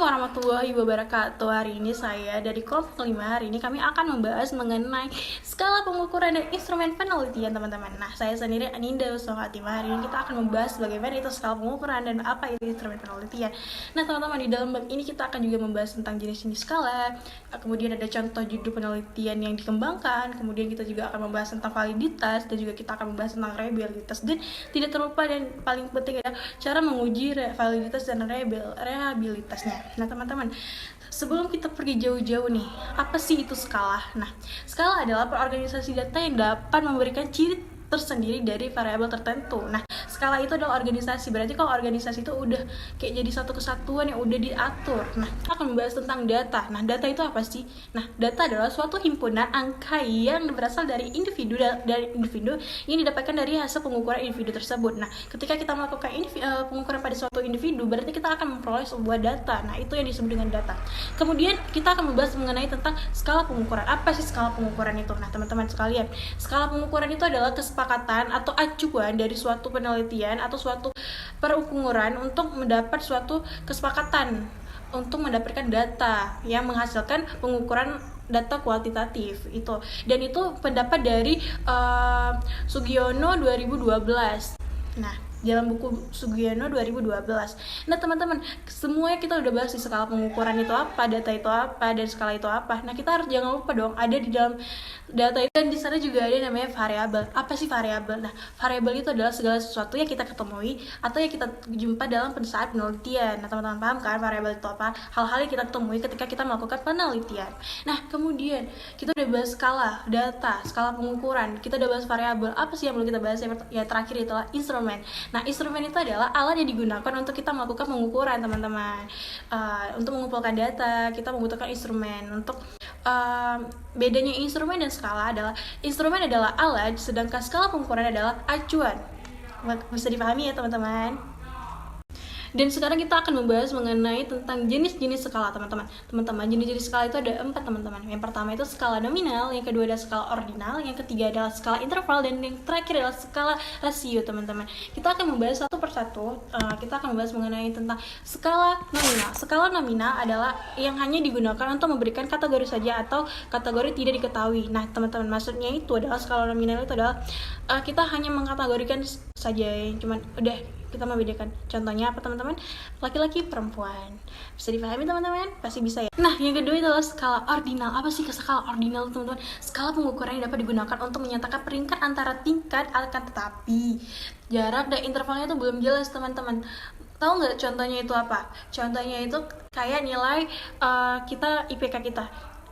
warahmatullahi wabarakatuh. Hari ini saya dari kelompok 5. Hari ini kami akan membahas mengenai skala pengukuran dan instrumen penelitian, teman-teman. Nah, saya sendiri Aninda Sohatima. Hari ini kita akan membahas bagaimana itu skala pengukuran dan apa itu instrumen penelitian. Nah, teman-teman, di dalam bab ini kita akan juga membahas tentang jenis-jenis skala. Kemudian ada contoh judul penelitian yang dikembangkan. Kemudian kita juga akan membahas tentang validitas dan juga kita akan membahas tentang reliabilitas. Dan tidak terlupa dan paling penting adalah cara menguji validitas dan reliabilitasnya. Nah, teman-teman, sebelum kita pergi jauh-jauh nih, apa sih itu skala? Nah, skala adalah perorganisasi data yang dapat memberikan ciri tersendiri dari variabel tertentu. Nah, skala itu adalah organisasi. Berarti kalau organisasi itu udah kayak jadi satu kesatuan yang udah diatur. Nah, kita akan membahas tentang data. Nah, data itu apa sih? Nah, data adalah suatu himpunan angka yang berasal dari individu yang didapatkan dari hasil pengukuran individu tersebut. Nah, ketika kita melakukan pengukuran pada suatu individu, berarti kita akan memperoleh sebuah data. Nah, itu yang disebut dengan data. Kemudian kita akan membahas mengenai tentang skala pengukuran. Apa sih skala pengukuran itu? Nah, teman-teman sekalian, skala pengukuran itu adalah kesepakatan atau acuan dari suatu penelitian atau suatu perukuran untuk mendapat suatu kesepakatan untuk mendapatkan data yang menghasilkan pengukuran data kuantitatif itu. Dan itu pendapat dari Sugiono 2012. Nah, dalam buku Sugiono 2012. Nah, teman-teman, semuanya kita udah bahas di skala pengukuran itu apa, data itu apa, dan skala itu apa. Nah, kita harus jangan lupa dong, ada di dalam data itu dan di sana juga ada namanya variabel. Apa sih variabel? Nah, variabel itu adalah segala sesuatu yang kita ketemui atau yang kita jumpa dalam saat penelitian. Nah, teman-teman paham kan variabel itu apa? Hal-hal yang kita temui ketika kita melakukan penelitian. Nah, kemudian kita udah bahas skala, data, skala pengukuran. Kita udah bahas variabel. Apa sih yang perlu kita bahas? Yang terakhir itulah instrumen. Nah, instrumen itu adalah alat yang digunakan untuk kita melakukan pengukuran, teman-teman. Untuk mengumpulkan data, kita membutuhkan instrumen. Untuk bedanya instrumen dan skala adalah instrumen adalah alat, sedangkan skala pengukuran adalah acuan. Bisa dipahami ya, teman-teman? Dan sekarang kita akan membahas mengenai tentang jenis-jenis skala, teman-teman. Teman-teman, jenis-jenis skala itu ada 4, teman-teman. Yang pertama itu skala nominal, yang kedua adalah skala ordinal, yang ketiga adalah skala interval, dan yang terakhir adalah skala rasio, teman-teman. Kita akan membahas satu persatu. Kita akan membahas mengenai tentang skala nominal. Skala nominal adalah yang hanya digunakan untuk memberikan kategori saja atau kategori tidak diketahui. Nah, teman-teman, maksudnya itu adalah skala nominal itu adalah kita hanya mengkategorikan saja, cuman udah kita membedakan. Contohnya apa, teman-teman? Laki-laki, perempuan. Bisa dipahami, teman-teman? Pasti bisa ya. Nah, yang kedua adalah skala ordinal. Apa sih skala ordinal, teman-teman? Skala pengukuran yang dapat digunakan untuk menyatakan peringkat antara tingkat, akan tetapi jarak dan intervalnya itu belum jelas, teman-teman. Tahu nggak contohnya itu apa? Contohnya itu kayak nilai kita IPK kita.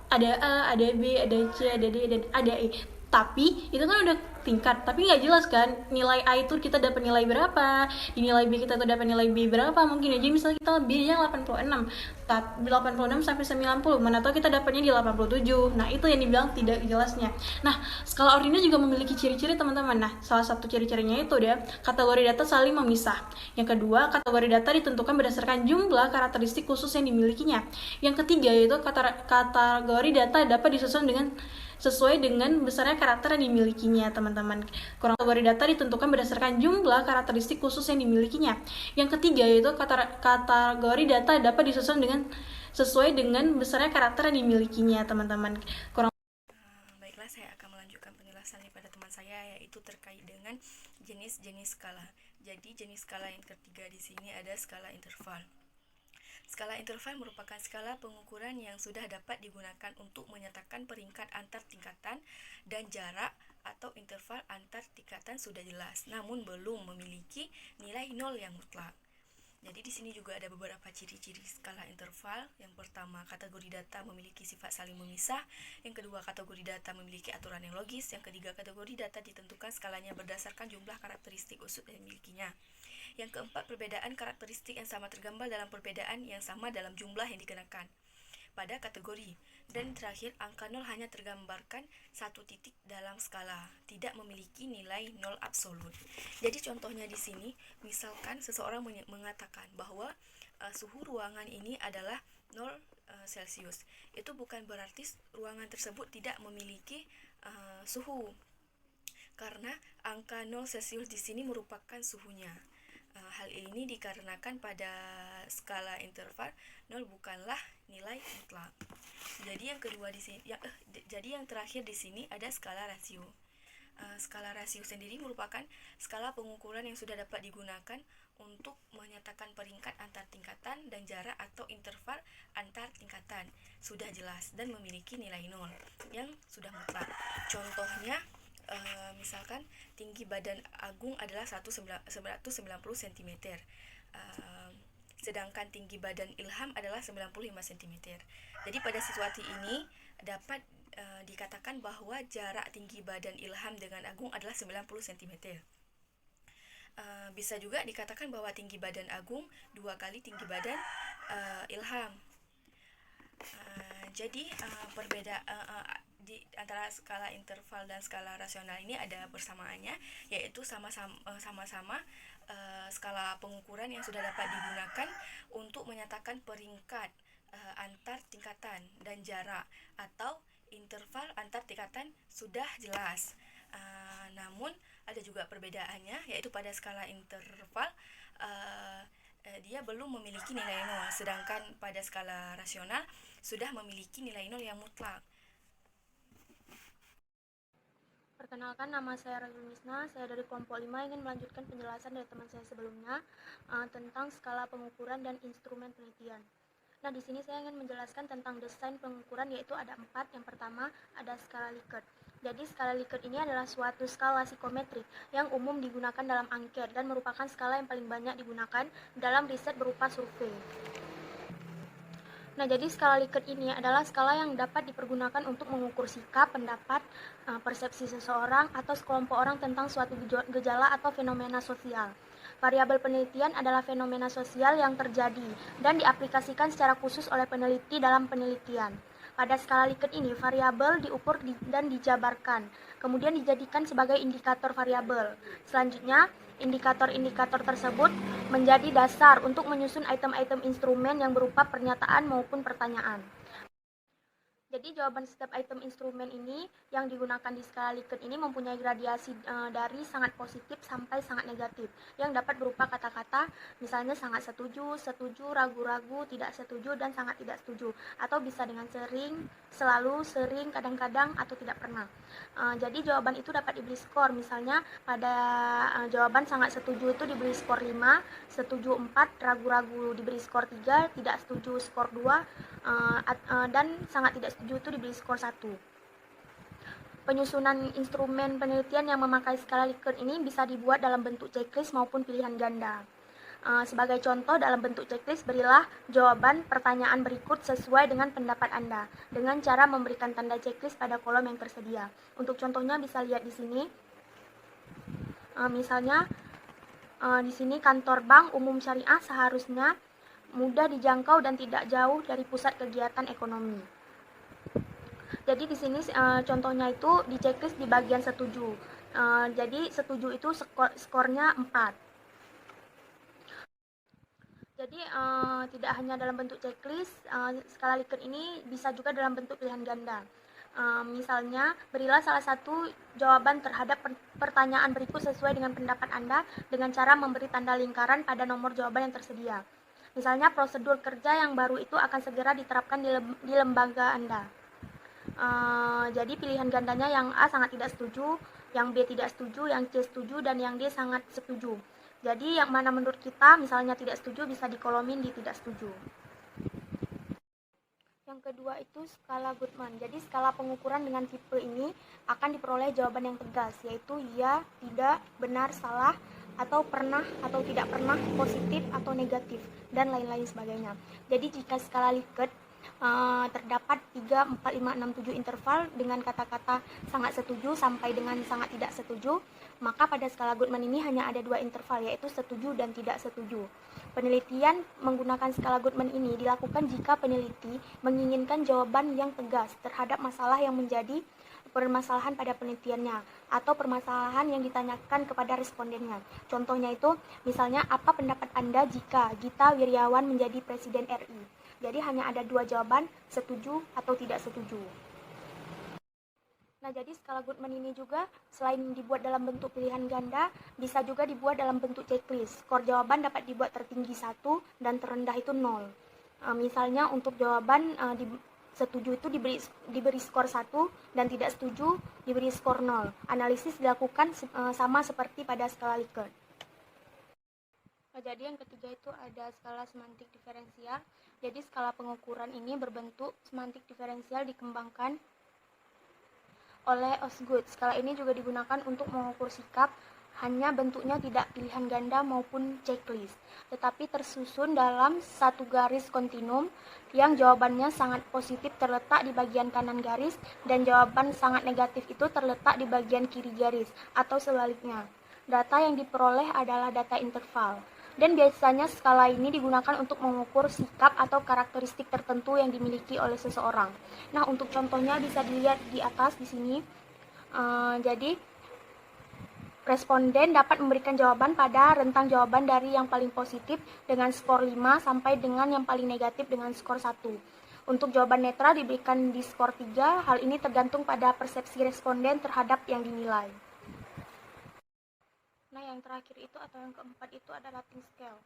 Ada A, ada B, ada C, ada D, dan ada E. Tapi itu kan udah tingkat, tapi nggak jelas kan nilai A itu kita dapat nilai berapa, di nilai B kita tuh dapat nilai B berapa. Mungkin aja misalnya kita B-nya 86 sampai 90, mana tahu kita dapatnya di 87. Nah, itu yang dibilang tidak jelasnya. Nah, skala ordinal juga memiliki ciri-ciri, teman-teman. Nah, salah satu ciri-cirinya itu dia kategori data saling memisah. Yang kedua, kategori data ditentukan berdasarkan jumlah karakteristik khusus yang dimilikinya. Yang ketiga yaitu kategori data dapat disusun sesuai dengan besarnya karakter yang dimilikinya, teman-teman. Kategori data ditentukan berdasarkan jumlah karakteristik khusus yang dimilikinya. Yang ketiga yaitu kategori data dapat disusun sesuai dengan besarnya karakter yang dimilikinya, teman-teman. Baiklah, saya akan melanjutkan penjelasan pada teman saya, yaitu terkait dengan jenis-jenis skala. Jadi jenis skala yang ketiga di sini ada skala interval. Skala interval merupakan skala pengukuran yang sudah dapat digunakan untuk menyatakan peringkat antar tingkatan dan jarak atau interval antar tingkatan sudah jelas, namun belum memiliki nilai nol yang mutlak. Jadi di sini juga ada beberapa ciri-ciri skala interval. Yang pertama, kategori data memiliki sifat saling memisah. Yang kedua, kategori data memiliki aturan yang logis. Yang ketiga, kategori data ditentukan skalanya berdasarkan jumlah karakteristik khusus yang dimilikinya. Yang keempat, perbedaan karakteristik yang sama tergambar dalam perbedaan yang sama dalam jumlah yang dikenakan pada kategori. Dan terakhir, angka 0 hanya tergambarkan satu titik dalam skala, tidak memiliki nilai 0 absolut. Jadi contohnya di sini, misalkan seseorang mengatakan bahwa suhu ruangan ini adalah 0 Celcius. Itu bukan berarti ruangan tersebut tidak memiliki suhu, karena angka 0 Celcius di sini merupakan suhunya. Hal ini dikarenakan pada skala interval 0 bukanlah nilai mutlak. Jadi yang kedua di sini jadi yang terakhir di sini ada skala rasio. Skala rasio sendiri merupakan skala pengukuran yang sudah dapat digunakan untuk menyatakan peringkat antar tingkatan dan jarak atau interval antar tingkatan sudah jelas dan memiliki nilai 0 yang sudah mutlak. Contohnya, misalkan tinggi badan Agung adalah 190 cm, sedangkan tinggi badan Ilham adalah 95 cm. Jadi pada situasi ini dapat dikatakan bahwa jarak tinggi badan Ilham dengan Agung adalah 90 cm. Bisa juga dikatakan bahwa tinggi badan Agung 2 kali tinggi badan Ilham. Jadi di antara skala interval dan skala rasional ini ada persamaannya, yaitu sama-sama skala pengukuran yang sudah dapat digunakan untuk menyatakan peringkat antar tingkatan dan jarak atau interval antar tingkatan sudah jelas. Namun ada juga perbedaannya, yaitu pada skala interval dia belum memiliki nilai 0, sedangkan pada skala rasional sudah memiliki nilai 0 yang mutlak. Perkenalkan, nama saya Razumisna, saya dari kelompok 5 ingin melanjutkan penjelasan dari teman saya sebelumnya tentang skala pengukuran dan instrumen penelitian. Nah, di sini saya ingin menjelaskan tentang desain pengukuran, yaitu ada 4. Yang pertama ada skala Likert. Jadi skala Likert ini adalah suatu skala psikometrik yang umum digunakan dalam angket dan merupakan skala yang paling banyak digunakan dalam riset berupa survei. Nah, jadi skala Likert ini adalah skala yang dapat dipergunakan untuk mengukur sikap, pendapat, persepsi seseorang atau sekelompok orang tentang suatu gejala atau fenomena sosial. Variabel penelitian adalah fenomena sosial yang terjadi dan diaplikasikan secara khusus oleh peneliti dalam penelitian. Pada skala Likert ini, variabel diukur dan dijabarkan, kemudian dijadikan sebagai indikator variabel. Selanjutnya, indikator-indikator tersebut menjadi dasar untuk menyusun item-item instrumen yang berupa pernyataan maupun pertanyaan. Jadi jawaban setiap item instrumen ini yang digunakan di skala Likert ini mempunyai gradiasi dari sangat positif sampai sangat negatif, yang dapat berupa kata-kata misalnya sangat setuju, setuju, ragu-ragu, tidak setuju, dan sangat tidak setuju, atau bisa dengan sering, selalu, sering, kadang-kadang, atau tidak pernah. Jadi jawaban itu dapat diberi skor, misalnya pada jawaban sangat setuju itu diberi skor 5, setuju 4, ragu-ragu diberi skor 3, tidak setuju skor 2, dan sangat tidak setuju itu diberi skor 1. Penyusunan instrumen penelitian yang memakai skala Likert ini bisa dibuat dalam bentuk checklist maupun pilihan ganda. Sebagai contoh, dalam bentuk checklist berilah jawaban pertanyaan berikut sesuai dengan pendapat Anda dengan cara memberikan tanda checklist pada kolom yang tersedia. Untuk contohnya bisa lihat di sini. Misalnya di sini kantor bank umum syariah seharusnya mudah dijangkau dan tidak jauh dari pusat kegiatan ekonomi. Jadi di sini contohnya itu di checklist di bagian setuju. Jadi setuju itu skornya 4. Jadi tidak hanya dalam bentuk checklist, skala Likert ini bisa juga dalam bentuk pilihan ganda. Misalnya, berilah salah satu jawaban terhadap pertanyaan berikut sesuai dengan pendapat Anda dengan cara memberi tanda lingkaran pada nomor jawaban yang tersedia. Misalnya, prosedur kerja yang baru itu akan segera diterapkan di lembaga Anda. Jadi pilihan gandanya yang A sangat tidak setuju, yang B tidak setuju, yang C setuju, dan yang D sangat setuju. Jadi yang mana menurut kita misalnya tidak setuju bisa dikolomin di tidak setuju. Yang kedua itu skala Goodman. Jadi skala pengukuran dengan tipe ini akan diperoleh jawaban yang tegas, yaitu ya, tidak, benar, salah, atau pernah atau tidak pernah, positif atau negatif, dan lain-lain sebagainya. Jadi jika skala Likert terdapat 3, 4, 5, 6, 7 interval dengan kata-kata sangat setuju sampai dengan sangat tidak setuju, maka pada skala Goodman ini hanya ada 2 interval, yaitu setuju dan tidak setuju. Penelitian menggunakan skala Goodman ini dilakukan jika peneliti menginginkan jawaban yang tegas terhadap masalah yang menjadi permasalahan pada penelitiannya atau permasalahan yang ditanyakan kepada respondennya. Contohnya itu, misalnya apa pendapat Anda jika Gita Wirjawan menjadi Presiden RI? Jadi hanya ada 2 jawaban, setuju atau tidak setuju. Nah, jadi skala Goodman ini juga selain dibuat dalam bentuk pilihan ganda, bisa juga dibuat dalam bentuk checklist. Skor jawaban dapat dibuat tertinggi 1 dan terendah itu 0. Misalnya untuk jawaban setuju itu diberi skor 1 dan tidak setuju diberi skor 0. Analisis dilakukan sama seperti pada skala Likert. Jadi yang ketiga itu ada skala semantik diferensial. Jadi skala pengukuran ini berbentuk semantik diferensial dikembangkan oleh Osgood. Skala ini juga digunakan untuk mengukur sikap, hanya bentuknya tidak pilihan ganda maupun checklist, tetapi tersusun dalam satu garis kontinum yang jawabannya sangat positif terletak di bagian kanan garis dan jawaban sangat negatif itu terletak di bagian kiri garis atau sebaliknya. Data yang diperoleh adalah data interval. Dan biasanya skala ini digunakan untuk mengukur sikap atau karakteristik tertentu yang dimiliki oleh seseorang. Nah, untuk contohnya bisa dilihat di atas di sini. Jadi responden dapat memberikan jawaban pada rentang jawaban dari yang paling positif dengan skor 5 sampai dengan yang paling negatif dengan skor 1. Untuk jawaban netral diberikan di skor 3. Hal ini tergantung pada persepsi responden terhadap yang dinilai. Nah, yang terakhir itu atau yang keempat itu ada rating scale.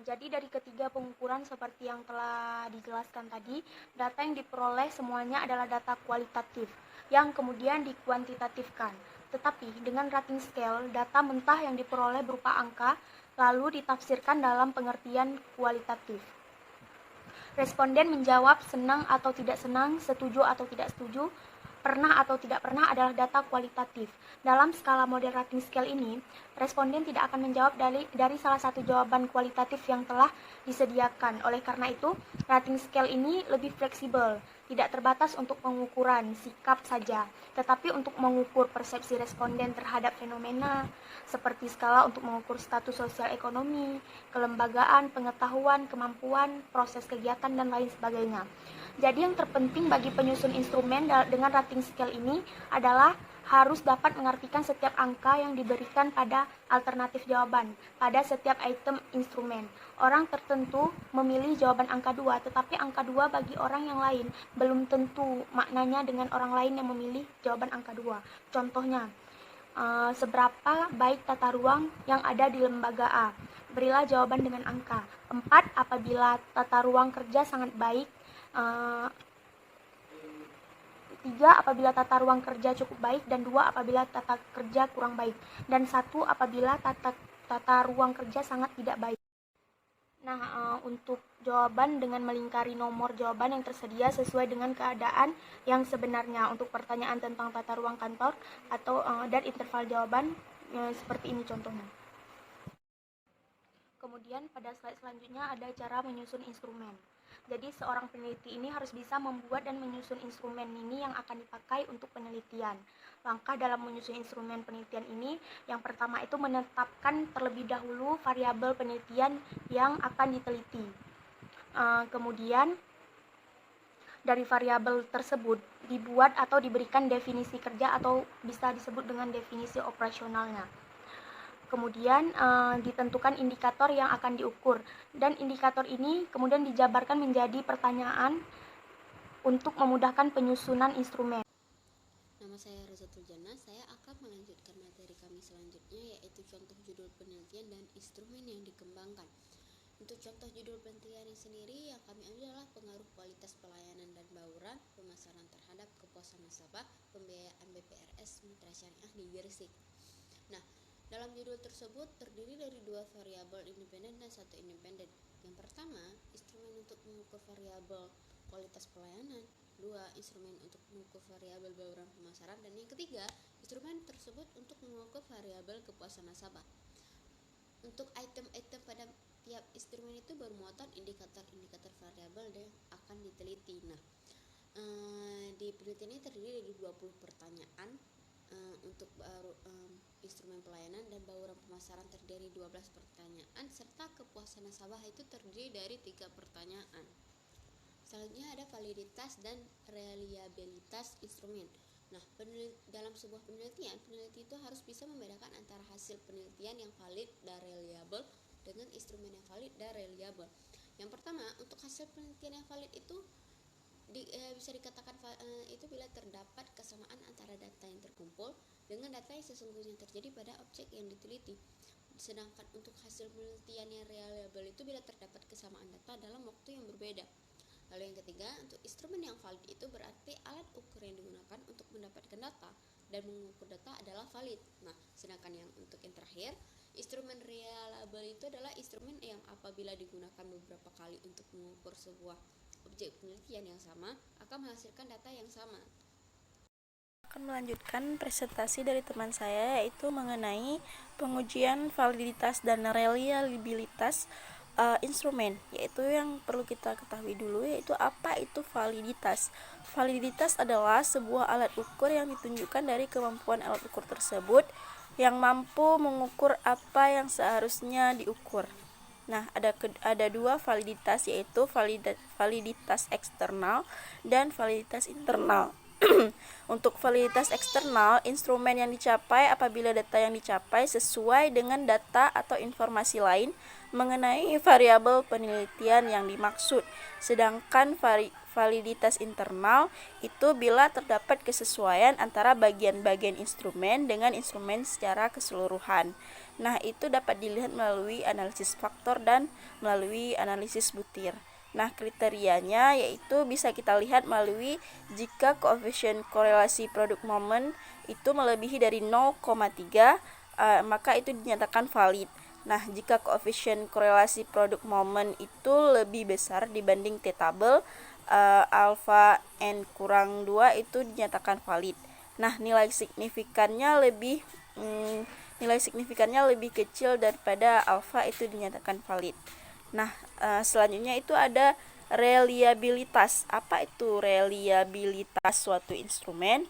Jadi dari ketiga pengukuran seperti yang telah dijelaskan tadi, data yang diperoleh semuanya adalah data kualitatif yang kemudian dikuantitatifkan. Tetapi dengan rating scale, data mentah yang diperoleh berupa angka lalu ditafsirkan dalam pengertian kualitatif. Responden menjawab senang atau tidak senang, setuju atau tidak setuju, pernah atau tidak pernah adalah data kualitatif. Dalam skala model rating scale ini, responden tidak akan menjawab dari salah satu jawaban kualitatif yang telah disediakan. Oleh karena itu, rating scale ini lebih fleksibel, tidak terbatas untuk pengukuran sikap saja, tetapi untuk mengukur persepsi responden terhadap fenomena, seperti skala untuk mengukur status sosial ekonomi, kelembagaan, pengetahuan, kemampuan, proses kegiatan, dan lain sebagainya. Jadi yang terpenting bagi penyusun instrumen dengan rating scale ini adalah harus dapat mengartikan setiap angka yang diberikan pada alternatif jawaban pada setiap item instrumen. Orang tertentu memilih jawaban angka 2, tetapi angka 2 bagi orang yang lain belum tentu maknanya dengan orang lain yang memilih jawaban angka 2. Contohnya, seberapa baik tata ruang yang ada di lembaga A? Berilah jawaban dengan angka 4 apabila tata ruang kerja sangat baik, 3 apabila tata ruang kerja cukup baik, dan 2 apabila tata kerja kurang baik, dan 1 apabila tata ruang kerja sangat tidak baik. Nah, untuk jawaban dengan melingkari nomor jawaban yang tersedia sesuai dengan keadaan yang sebenarnya. Untuk pertanyaan tentang tata ruang kantor atau dan interval jawaban seperti ini contohnya. Kemudian pada slide selanjutnya ada cara menyusun instrumen. Jadi seorang peneliti ini harus bisa membuat dan menyusun instrumen ini yang akan dipakai untuk penelitian. Langkah dalam menyusun instrumen penelitian ini, yang pertama itu menetapkan terlebih dahulu variabel penelitian yang akan diteliti. Kemudian dari variabel tersebut dibuat atau diberikan definisi kerja atau bisa disebut dengan definisi operasionalnya. Kemudian ditentukan indikator yang akan diukur, dan indikator ini kemudian dijabarkan menjadi pertanyaan untuk memudahkan penyusunan instrumen. Nama saya Rozatul Jannah. Saya akan melanjutkan materi kami selanjutnya, yaitu contoh judul penelitian dan instrumen yang dikembangkan. Untuk contoh judul penelitian sendiri yang kami ambil adalah pengaruh kualitas pelayanan dan bauran pemasaran terhadap kepuasan nasabah pembiayaan BPRS Mitra Syariah di Gresik. Nah, dalam judul tersebut terdiri dari 2 variabel independen dan 1 independen. Yang pertama, instrumen untuk mengukur variabel kualitas pelayanan. 2. Instrumen untuk mengukur variabel bauran pemasaran. Dan yang ketiga, instrumen tersebut untuk mengukur variabel kepuasan nasabah. Untuk item-item pada tiap instrumen itu bermuatan indikator-indikator variabel yang akan diteliti. Nah, di penelitian ini terdiri dari 20 pertanyaan. Untuk instrumen pelayanan dan bauran pemasaran terdiri 12 pertanyaan, serta kepuasan nasabah itu terdiri dari 3 pertanyaan. Selanjutnya ada validitas dan reliabilitas instrumen. Nah, dalam sebuah penelitian, peneliti itu harus bisa membedakan antara hasil penelitian yang valid dan reliable dengan instrumen yang valid dan reliable. Yang pertama, untuk hasil penelitian yang valid itu Bisa dikatakan itu bila terdapat kesamaan antara data yang terkumpul dengan data yang sesungguhnya terjadi pada objek yang diteliti. Sedangkan untuk hasil penelitian yang reliable itu bila terdapat kesamaan data dalam waktu yang berbeda. Lalu yang ketiga, untuk instrumen yang valid itu berarti alat ukur yang digunakan untuk mendapatkan data dan mengukur data adalah valid. Nah, sedangkan untuk yang terakhir, instrumen reliable itu adalah instrumen yang apabila digunakan beberapa kali untuk mengukur sebuah objek penelitian yang sama akan menghasilkan data yang sama. Akan melanjutkan presentasi dari teman saya, yaitu mengenai pengujian validitas dan reliabilitas instrumen, yaitu yang perlu kita ketahui dulu, yaitu apa itu validitas. Validitas adalah sebuah alat ukur yang ditunjukkan dari kemampuan alat ukur tersebut yang mampu mengukur apa yang seharusnya diukur. Nah, ada dua validitas, yaitu validitas eksternal dan validitas internal. Untuk validitas eksternal, instrumen yang dicapai apabila data yang dicapai sesuai dengan data atau informasi lain mengenai variabel penelitian yang dimaksud. Sedangkan validitas internal itu bila terdapat kesesuaian antara bagian-bagian instrumen dengan instrumen secara keseluruhan. Nah, itu dapat dilihat melalui analisis faktor dan melalui analisis butir. Nah, kriterianya yaitu bisa kita lihat melalui jika koefisien korelasi produk moment itu melebihi dari 0,3, maka itu dinyatakan valid. Nah, jika koefisien korelasi produk moment itu lebih besar dibanding T-tabel, alfa n kurang 2 itu dinyatakan valid. Nah, nilai signifikannya lebih kecil daripada alfa itu dinyatakan valid. Nah, selanjutnya itu ada reliabilitas. Apa itu reliabilitas suatu instrumen?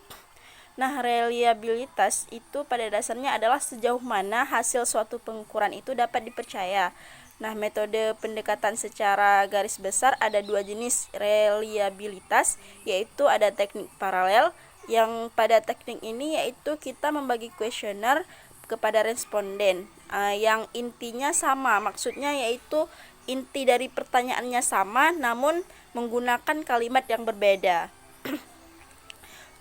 Nah, reliabilitas itu pada dasarnya adalah sejauh mana hasil suatu pengukuran itu dapat dipercaya. Nah, metode pendekatan secara garis besar ada dua jenis reliabilitas, yaitu ada teknik paralel, yang pada teknik ini yaitu kita membagi kuesioner kepada responden yang intinya sama, maksudnya yaitu inti dari pertanyaannya sama namun menggunakan kalimat yang berbeda.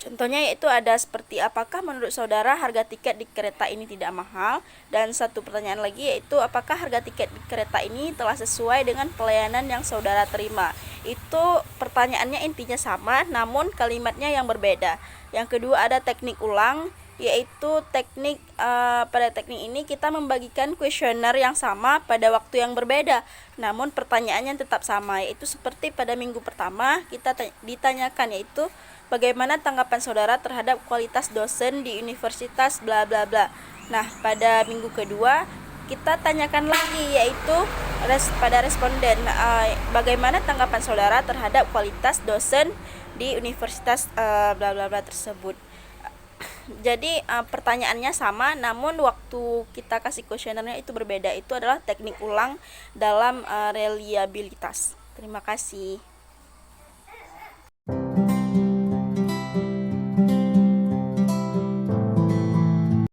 Contohnya yaitu ada seperti, apakah menurut saudara harga tiket di kereta ini tidak mahal? Dan satu pertanyaan lagi yaitu, apakah harga tiket di kereta ini telah sesuai dengan pelayanan yang saudara terima? Itu pertanyaannya intinya sama namun kalimatnya yang berbeda. Yang kedua ada teknik ulang, yaitu pada teknik ini kita membagikan kuesioner yang sama pada waktu yang berbeda namun pertanyaannya tetap sama, yaitu seperti pada minggu pertama kita ditanyakan yaitu bagaimana tanggapan saudara terhadap kualitas dosen di universitas bla bla bla. Nah, pada minggu kedua kita tanyakan lagi yaitu pada responden bagaimana tanggapan saudara terhadap kualitas dosen di universitas bla bla bla tersebut. Jadi pertanyaannya sama namun waktu kita kasih kuesionernya itu berbeda. Itu adalah teknik ulang dalam reliabilitas. Terima kasih.